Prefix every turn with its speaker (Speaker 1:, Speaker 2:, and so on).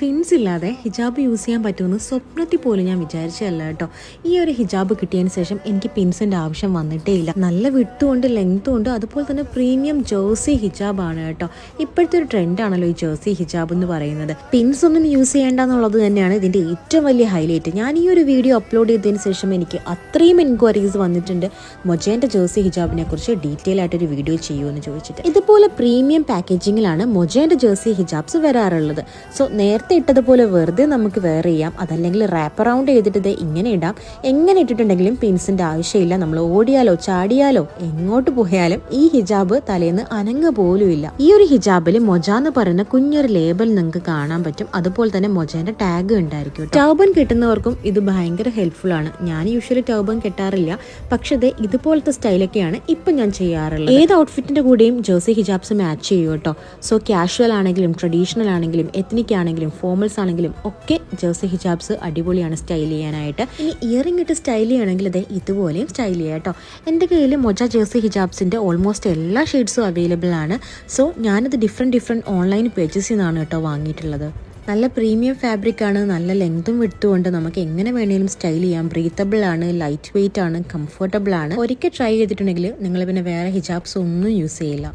Speaker 1: Pins ഇല്ലാതെ ഹിജാബ് use ചെയ്യാൻ പറ്റുമെന്ന് സ്വപ്നത്തിൽ പോലും ഞാൻ വിചാരിച്ചതല്ല കേട്ടോ. ഈ ഒരു ഹിജാബ് കിട്ടിയതിന് ശേഷം എനിക്ക് പിൻസിൻ്റെ ആവശ്യം വന്നിട്ടേ ഇല്ല. നല്ല വിട്ടുമുണ്ട്, ലെങ്ത്തും ഉണ്ട്. അതുപോലെ തന്നെ പ്രീമിയം ജേഴ്സി ഹിജാബാണ് കേട്ടോ. ഇപ്പോഴത്തെ ഒരു ട്രെൻഡാണല്ലോ ഈ ജേഴ്സി ഹിജാബ് എന്ന് പറയുന്നത്. പിൻസ് ഒന്നും യൂസ് ചെയ്യേണ്ട എന്നുള്ളത് തന്നെയാണ് ഇതിൻ്റെ ഏറ്റവും വലിയ ഹൈലൈറ്റ്. ഞാൻ ഈ ഒരു വീഡിയോ അപ്ലോഡ് ചെയ്തതിന് ശേഷം എനിക്ക് അത്രയും എൻക്വയറീസ് വന്നിട്ടുണ്ട് മൊജേൻ്റെ ജേഴ്സി ഹിജാബിനെ കുറിച്ച് ഡീറ്റെയിൽ ആയിട്ടൊരു വീഡിയോ ചെയ്യുമെന്ന് ചോദിച്ചിട്ട്. ഇതുപോലെ പ്രീമിയം പാക്കേജിങ്ങിലാണ് മൊജേൻ്റെ ജേഴ്സി ഹിജാബ്സ് വരാറുള്ളത്. സോ നേരത്തെ ഇട്ടതുപോലെ വെറുതെ നമുക്ക് വെയർ ചെയ്യാം, അതല്ലെങ്കിൽ റാപ്പ് അറൗണ്ട് ചെയ്തിട്ട് ഇങ്ങനെ ഇടാം. എങ്ങനെ ഇട്ടിട്ടുണ്ടെങ്കിലും പിൻസിന്റെ ആവശ്യമില്ല. നമ്മൾ ഓടിയാലോ ചാടിയാലോ എങ്ങോട്ട് പോയാലും ഈ ഹിജാബ് തലേന്ന് അനങ്ങ പോലും ഇല്ല. ഈ ഒരു ഹിജാബിൽ മൊജ എന്ന് പറയുന്ന കുഞ്ഞൊരു ലേബൽ നിങ്ങൾക്ക് കാണാൻ പറ്റും. അതുപോലെ തന്നെ മൊജേന്റെ ടാഗ് ഉണ്ടായിരിക്കും. ടർബൻ കിട്ടുന്നവർക്കും ഇത് ഭയങ്കര ഹെൽപ്ഫുൾ ആണ്. ഞാൻ യൂഷ്വലി ടർബൻ കെട്ടാറില്ല, പക്ഷേ ഇതുപോലത്തെ സ്റ്റൈലൊക്കെയാണ് ഇപ്പം ഞാൻ ചെയ്യാറുള്ളത്. ഏത് ഔട്ട്ഫിറ്റിന്റെ കൂടെയും ജേഴ്സി ഹിജാബ്സ് മാച്ച് ചെയ്യും കേട്ടോ. സോ കാഷ്വൽ ആണെങ്കിലും ട്രഡീഷണൽ ആണെങ്കിലും എത്നിക് ആണെങ്കിലും ഫോമൽസ് ആണെങ്കിലും ഒക്കെ ജേഴ്സി ഹിജാബ്സ് അടിപൊളിയാണ് സ്റ്റൈൽ ചെയ്യാനായിട്ട്. ഇനി ഇയറിംഗ് ഇട്ട് സ്റ്റൈൽ ചെയ്യണമെങ്കിൽ ഇതുപോലെയും സ്റ്റൈൽ ചെയ്യാം കേട്ടോ. എൻ്റെ കയ്യിൽ മൊജ ജേഴ്സി ഹിജാബ്സിൻ്റെ ഓൾമോസ്റ്റ് എല്ലാ ഷെയ്ഡ്സും അവൈലബിൾ ആണ്. സോ ഞാനത് ഡിഫറെൻറ്റ് ഓൺലൈൻ പേജസിൽ നിന്നാണ് കേട്ടോ വാങ്ങിയിട്ടുള്ളത്. നല്ല പ്രീമിയം ഫാബ്രിക് ആണ്, നല്ല ലെങ്തും വിട്ടും കൊണ്ട് നമുക്ക് എങ്ങനെ വേണമെങ്കിലും സ്റ്റൈൽ ചെയ്യാം. ബ്രീത്തബിൾ ആണ്, ലൈറ്റ് വെയിറ്റ് ആണ്, കംഫർട്ടബിൾ ആണ്. ഒരിക്കൽ ട്രൈ ചെയ്തിട്ടുണ്ടെങ്കിൽ നിങ്ങൾ പിന്നെ വേറെ ഹിജാബ്സ് ഒന്നും യൂസ് ചെയ്യില്ല.